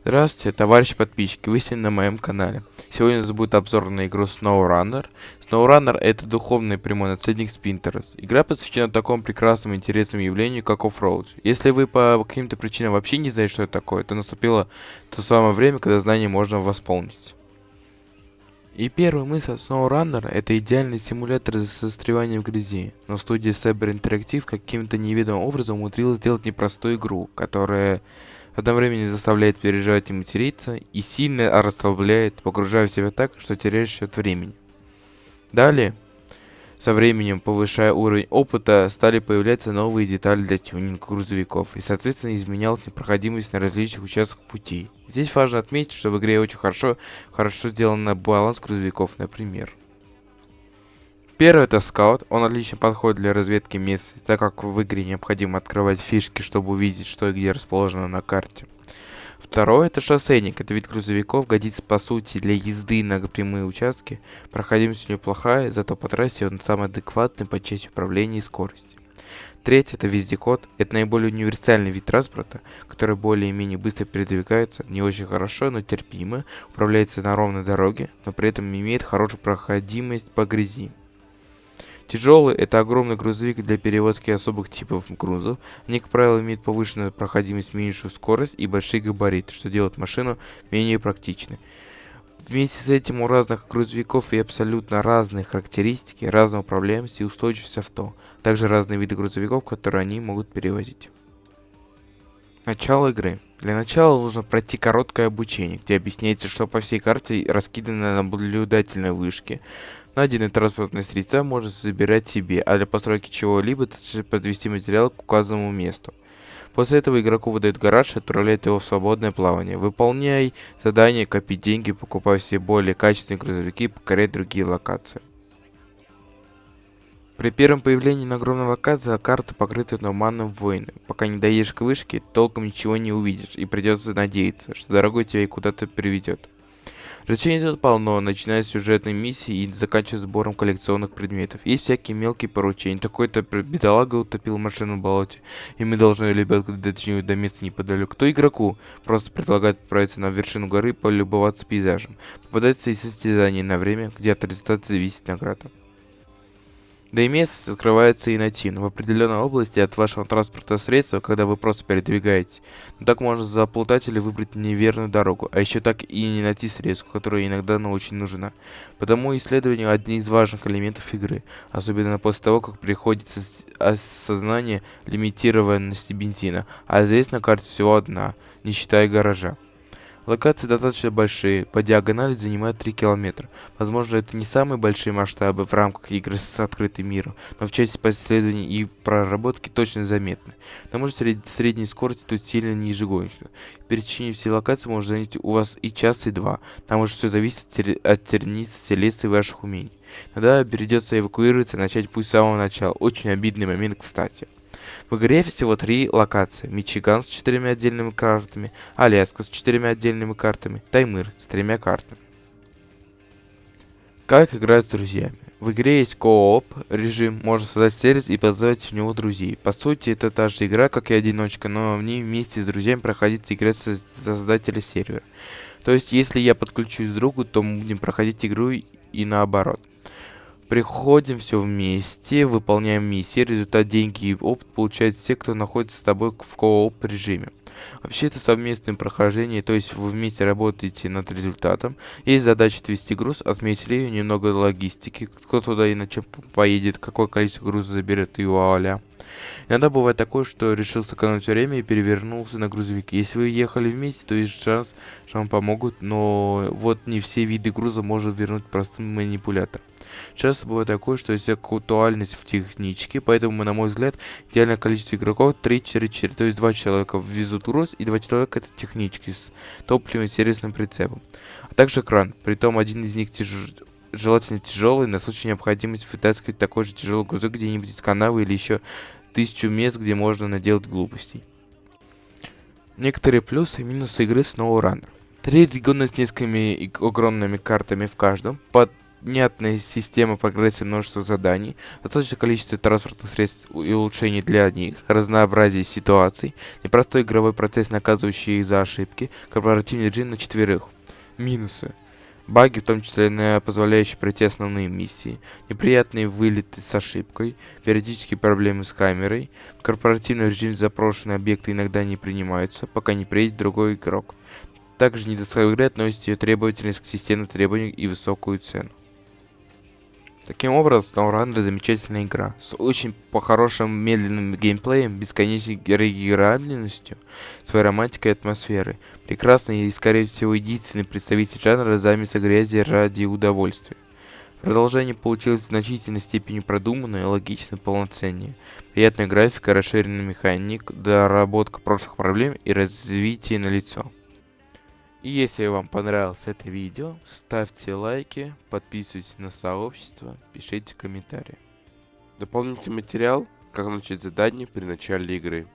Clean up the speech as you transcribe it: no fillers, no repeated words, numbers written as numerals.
Здравствуйте, товарищи подписчики, вы сегодня на моем канале. Сегодня у нас будет обзор на игру SnowRunner. SnowRunner — это духовный прямой наследник Splinter's. Игра посвящена такому прекрасному и интересному явлению, как оффроуд. Если вы по каким-то причинам вообще не знаете, что это такое, то наступило то самое время, когда знание можно восполнить. И первая мысль SnowRunner — это идеальный симулятор застревания в грязи. Но студия Saber Interactive каким-то неведомым образом умудрилась сделать непростую игру, которая одновременно заставляет переживать и материться, и сильно расслабляет, погружая в себя так, что теряешь счет времени. Далее, со временем, повышая уровень опыта, стали появляться новые детали для тюнинга грузовиков, и, соответственно, изменялась непроходимость на различных участках пути. Здесь важно отметить, что в игре очень хорошо сделан баланс грузовиков, например. Первый — это скаут. Он отлично подходит для разведки мест, так как в игре необходимо открывать фишки, чтобы увидеть, что и где расположено на карте. Второй — это шоссейник. Это вид грузовиков, годится по сути для езды на прямые участки. Проходимость у него плохая, зато по трассе он самый адекватный по части управления и скорости. Третий — это вездеход. Это наиболее универсальный вид транспорта, который более-менее быстро передвигается, не очень хорошо, но терпимо, управляется на ровной дороге, но при этом имеет хорошую проходимость по грязи. Тяжелый — это огромный грузовик для перевозки особых типов грузов. Они, как правило, имеют повышенную проходимость, меньшую скорость и большие габариты, что делает машину менее практичной. Вместе с этим у разных грузовиков и абсолютно разные характеристики, разная управляемость и устойчивость авто. Также разные виды грузовиков, которые они могут перевозить. Начало игры. Для начала нужно пройти короткое обучение, где объясняется, что по всей карте раскиданы наблюдательные вышки. Найденные транспортные средства можно забирать себе, а для постройки чего-либо подвести материал к указанному месту. После этого игроку выдают гараж и отправляют его в свободное плавание. Выполняй задания, копи деньги, покупай все более качественные грузовики и покоряй другие локации. При первом появлении на огромной локации карта покрыта туманным войной. Пока не доедешь к вышке, толком ничего не увидишь, и придется надеяться, что дорогой тебя и куда-то приведет. Развлечений тут полно, начиная с сюжетной миссии и заканчивая сбором коллекционных предметов. Есть всякие мелкие поручения. Такой-то бедолага утопил машину в болоте, и мы должны ребятку дотянуть до места неподалеку. То игроку просто предлагают отправиться на вершину горы и полюбоваться пейзажем. Попадается и состязание на время, где от результата зависит награда. Да и место скрывается и нативно в определенной области от вашего транспортного средства, когда вы просто передвигаетесь. Но так можно заплутать или выбрать неверную дорогу, а еще так и не найти средство, которое иногда очень нужна. Потому исследование — один из важных элементов игры, особенно после того, как приходится осознание лимитированности бензина, а здесь на карте всего одна, не считая гаража. Локации достаточно большие, по диагонали занимают 3 километра. Возможно, это не самые большие масштабы в рамках игры с открытым миром, но в части исследований и проработки точно заметны. К тому же средняя скорость тут сильно ниже гоночной. Пересечение всей локации может занять у вас и час, и два. Там уже все зависит от селекции ваших умений. Тогда придется эвакуироваться и начать путь с самого начала. Очень обидный момент, кстати. В игре всего 3 локации: Мичиган с 4 отдельными картами, Аляска с 4 отдельными картами, Таймыр с 3 картами. Как играть с друзьями? В игре есть кооп режим, можно создать сервис и позвать в него друзей. По сути, это та же игра, как и одиночка, но в ней вместе с друзьями проходить играть создателя сервера. То есть, если я подключусь к другу, то мы будем проходить игру и наоборот. Приходим все вместе, выполняем миссии, результат, деньги и опыт получают все, кто находится с тобой в кооп режиме. Вообще это совместное прохождение, то есть вы вместе работаете над результатом. Есть задача отвезти груз, отметить ее, немного логистики, кто туда и на чем поедет, какое количество груза заберет и вуаля. Иногда бывает такое, что решил сэкономить время и перевернулся на грузовике. Если вы ехали вместе, то есть шанс, что вам помогут, но вот не все виды груза может вернуть простым манипулятором. Часто бывает такое, что есть актуальность в техничке, поэтому, на мой взгляд, идеальное количество игроков 3-4, то есть 2 человека везут груз и 2 человека это технички с топливом и сервисным прицепом. А также кран, притом один из них желательно тяжелый, на случай необходимости вытаскивать такой же тяжелый грузок где-нибудь из канавы или еще 1000 мест, где можно наделать глупостей. Некоторые плюсы и минусы игры SnowRunner. 3 региона с несколькими огромными картами в каждом, понятная система прогрессии, множество заданий, достаточное количество транспортных средств и улучшений для них, разнообразие ситуаций, непростой игровой процесс, наказывающий их за ошибки, корпоративный режим на четверых. Минусы. Баги, в том числе позволяющие пройти основные миссии, неприятные вылеты с ошибкой, периодические проблемы с камерой, в корпоративном режиме запрошенные объекты иногда не принимаются, пока не приедет другой игрок. Также недостаток в игре относится ее требовательность к системным требованиям и высокую цену. Таким образом, SnowRunner замечательная игра с очень хорошим медленным геймплеем, бесконечной реиграбельностью, своей романтикой и атмосферой. Прекрасный и, скорее всего, единственный представитель жанра замеса грязи ради удовольствия. Продолжение получилось в значительной степени продуманное, логично, полноценнее. Приятная графика, расширенный механик, доработка прошлых проблем и развитие налицо. И если вам понравилось это видео, ставьте лайки, подписывайтесь на сообщество, пишите комментарии. Дополнительный материал, как начать задание при начале игры.